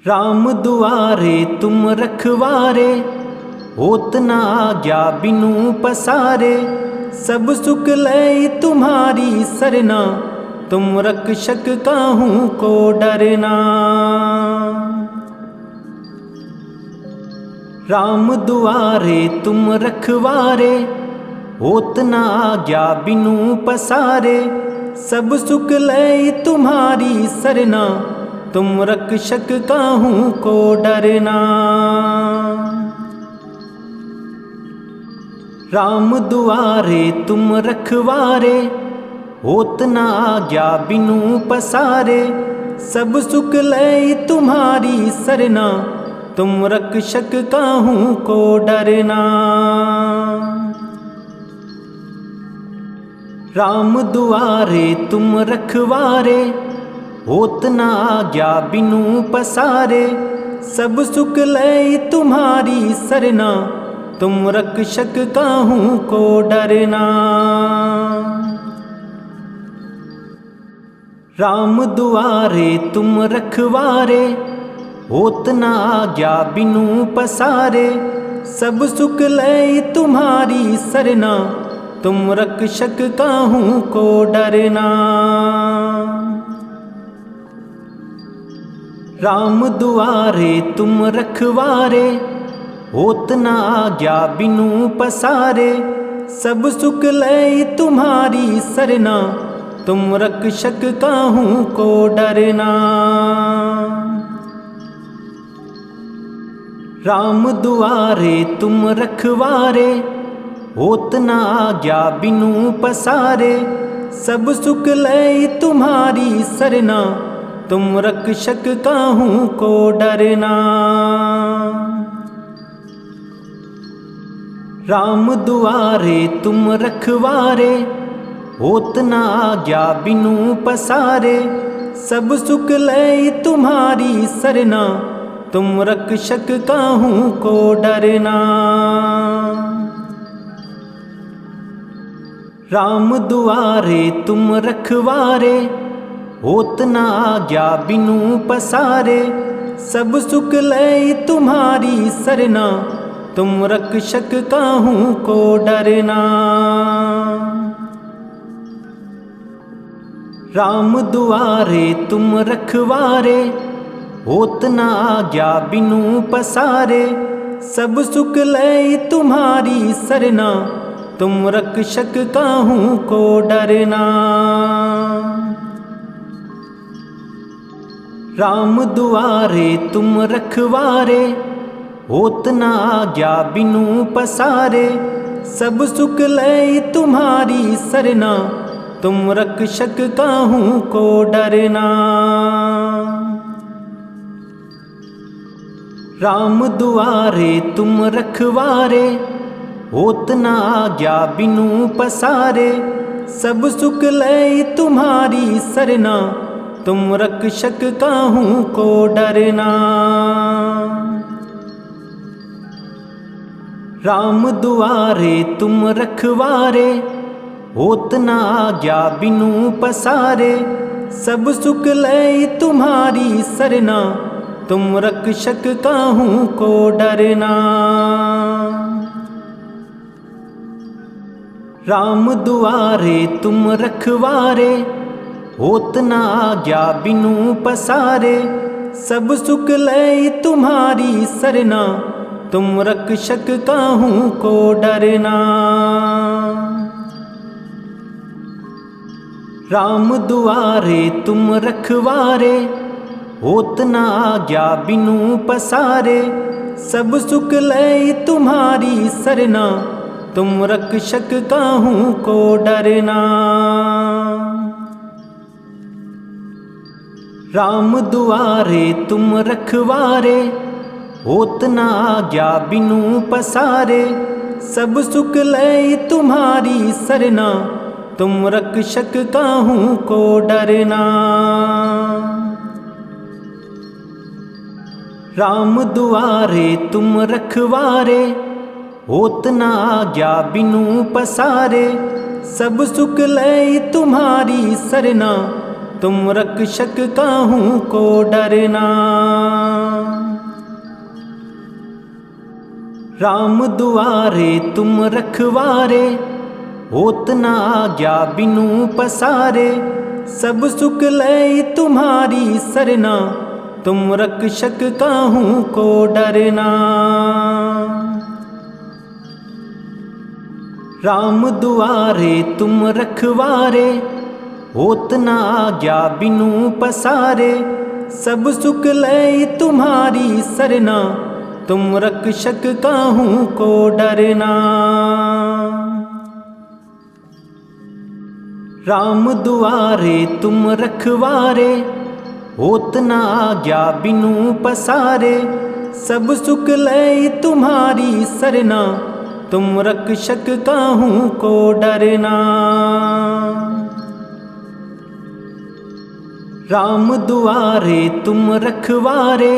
राम दुआरे तुम रखवारे, होत न आज्ञा बिनु पसारे। सब सुख लय तुम्हारी सरना, तुम रक्षक काहू को डरना। राम दुआरे तुम रखवारे, होत न आज्ञा बिनु पसारे। सब सुख लय तुम्हारी सरना, तुम रक्षक काहू को डरना। राम दुआरे तुम रखवारे, होत न आज्ञा बिनु पसारे। सब सुख लय तुम्हारी सरना, तुम रक्षक काहू को डरना। राम दुआरे तुम रखवारे, होत न आज्ञा बिनु पसारे। सब सुख लय तुम्हारी सरना, तुम रक्षक काहू को डरना। राम दुआरे तुम रखवारे, होत न आज्ञा बिनु पसारे। सब सुख लय तुम्हारी सरना, तुम रक्षक काहू को डरना। राम दुआरे तुम रखवारे, होत न आज्ञा बिनु पसारे। सब सुख लय तुम्हारी सरना, तुम रक्षक काहू को डरना। राम दुआरे तुम रखवारे, होत न आज्ञा बिनु पसारे। सब सुख लय तुम्हारी सरना, तुम रक्षक काहू को डरना। राम दुआरे तुम रखवारे, होत न आज्ञा बिनु पसारे। सब सुख लय तुम्हारी सरना, तुम रक्षक काहू को डरना। राम दुआरे तुम रखवारे, होत न आज्ञा बिनु पसारे। सब सुख लय तुम्हारी सरना, तुम रक्षक काहू को डरना। राम दुआरे तुम रखवारे, होत न आज्ञा बिनु पसारे। सब सुख लय तुम्हारी सरना, तुम रक्षक काहू को डरना। राम दुआरे तुम रखवारे, होत न आज्ञा बिनु पसारे। सब सुख लय तुम्हारी सरना, तुम रक्षक काहू को डरना। राम दुआरे तुम रखवारे, होत न आज्ञा बिनु पसारे। सब सुख लय तुम्हारी सरना, तुम रक्षक काहू को डरना। राम दुआरे तुम रखवारे, होत न आज्ञा बिनु पसारे। सब सुख लय तुम्हारी सरना, तुम रक्षक काहू को डरना। राम दुआरे तुम रखवारे, होत न आज्ञा बिनु पसारे। सब सुख लय तुम्हारी सरना, तुम रक्षक काहू को डरना। राम दुआरे तुम रखवारे, होत न आज्ञा बिनु पसारे। सब सुख लय तुम्हारी सरना, तुम रक्षक काहू को डरना। राम दुआरे तुम रखवारे, होत न आज्ञा बिनु पसारे। सब सुख लय तुम्हारी सरना, तुम रक्षक काहू को डरना। राम दुआरे तुम रखवारे, होत न आज्ञा बिनु पसारे। सब सुख लय तुम्हारी सरना, तुम रक्षक काहू को डरना। राम दुआरे तुम रखवारे, होत न आज्ञा बिनु पसारे। सब सुख लय तुम्हारी सरना, तुम रक्षक काहू को डरना। राम दुआरे तुम रखवारे, होत न आज्ञा बिनु पसारे। सब सुख लय तुम्हारी सरना, तुम रक्षक काहू को डरना। राम दुआरे तुम रखवारे, होत न आज्ञा बिनु पसारे। सब सुख लय तुम्हारी सरना, तुम रक्षक काहू को डरना। राम दुआरे तुम रखवारे,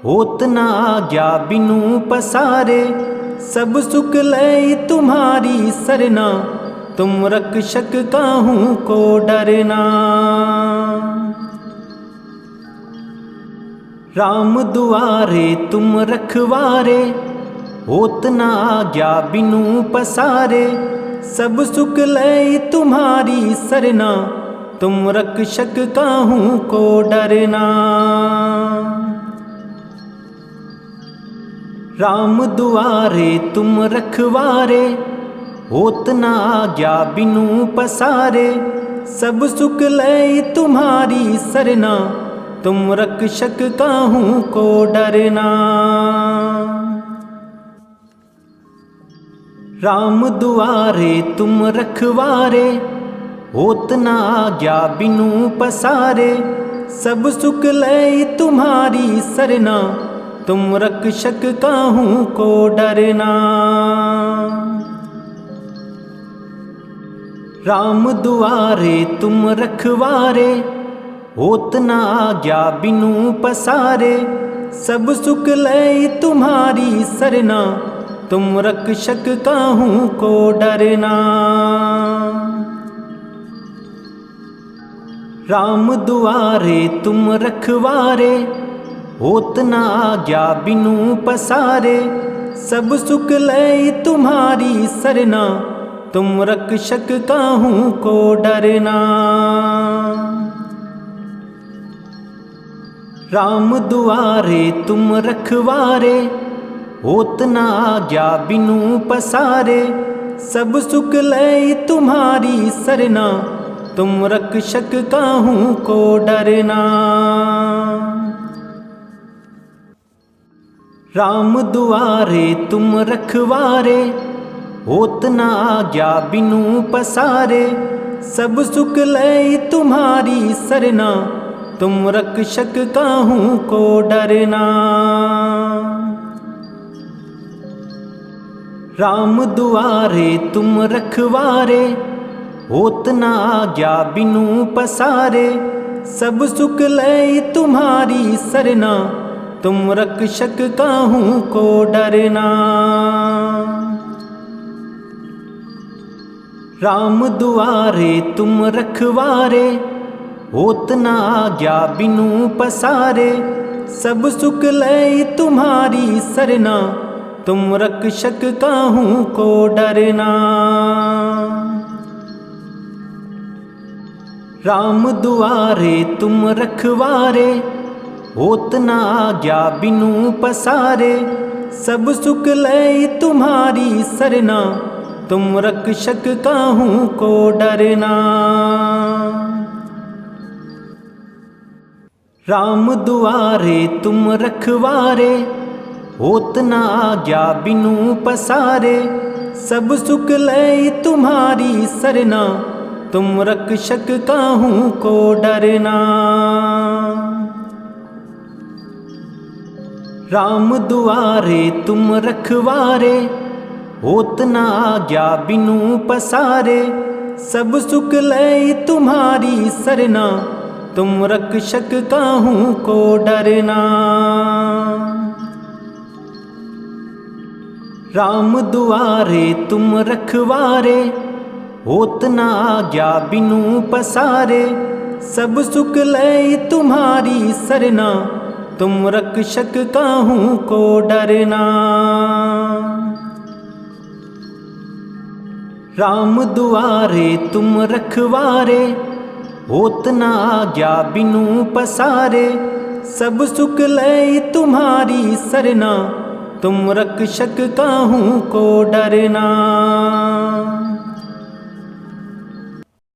होत न आज्ञा बिनु पसारे। सब सुख लय तुम्हारी सरना, तुम रक्षक काहू को डरना। राम दुआरे तुम रखवारे, होत न आज्ञा बिनु पसारे। सब सुख लय तुम्हारी सरना, तुम रक्षक काहू को डरना। राम दुआरे तुम रखवारे, होत न आज्ञा बिनु पसारे। सब सुख लय तुम्हारी सरना, तुम रक्षक काहू को डरना। राम दुआरे तुम रखवारे, होत न आज्ञा बिनु पसारे। सब सुख लय तुम्हारी सरना, तुम रक्षक काहू को डरना। राम दुआरे तुम रखवारे, होत न आज्ञा बिनु पसारे। सब सुख लय तुम्हारी सरना, तुम रक्षक काहू को डरना। राम दुआरे तुम रखवारे, होत न आज्ञा बिनु पसारे। सब सुख लय तुम्हारी सरना, तुम रक्षक काहू को डरना। राम दुआरे तुम रखवारे, होत न आज्ञा बिनु पसारे। सब सुख लय तुम्हारी सरना, तुम रक्षक काहू को डरना। राम दुआरे तुम रखवारे, होत न आज्ञा बिनु पसारे। सब सुख लय तुम्हारी सरना, तुम रक्षक काहू को डरना। राम दुआरे तुम रखवारे, होत न आज्ञा बिनु पसारे। सब सुख लय तुम्हारी सरना, तुम रक्षक काहू को डरना। राम दुआरे तुम रखवारे, होत न आज्ञा बिनु पसारे। सब सुख लय तुम्हारी सरना, तुम रक्षक काहू को डरना। राम दुआरे तुम रखवारे, होत न आज्ञा बिनु पसारे। सब सुख लय तुम्हारी सरना, तुम रक्षक काहू को डरना। राम दुआरे तुम रखवारे, होत न आज्ञा बिनु पसारे। सब सुख लय तुम्हारी सरना, तुम रक्षक काहू को डरना। राम दुआरे तुम रखवारे, होत न आज्ञा बिनु पसारे। सब सुख लय तुम्हारी सरना, तुम रक्षक काहू को डरना। राम दुआरे तुम रखवारे, होत न आज्ञा बिनु पसारे। सब सुख लय तुम्हारी सरना, तुम रक्षक काहू को डरना। राम दुआरे तुम रखवारे, होत न आज्ञा बिनु पसारे। सब सुख लय तुम्हारी सरना, तुम रक्षक काहू को डरना।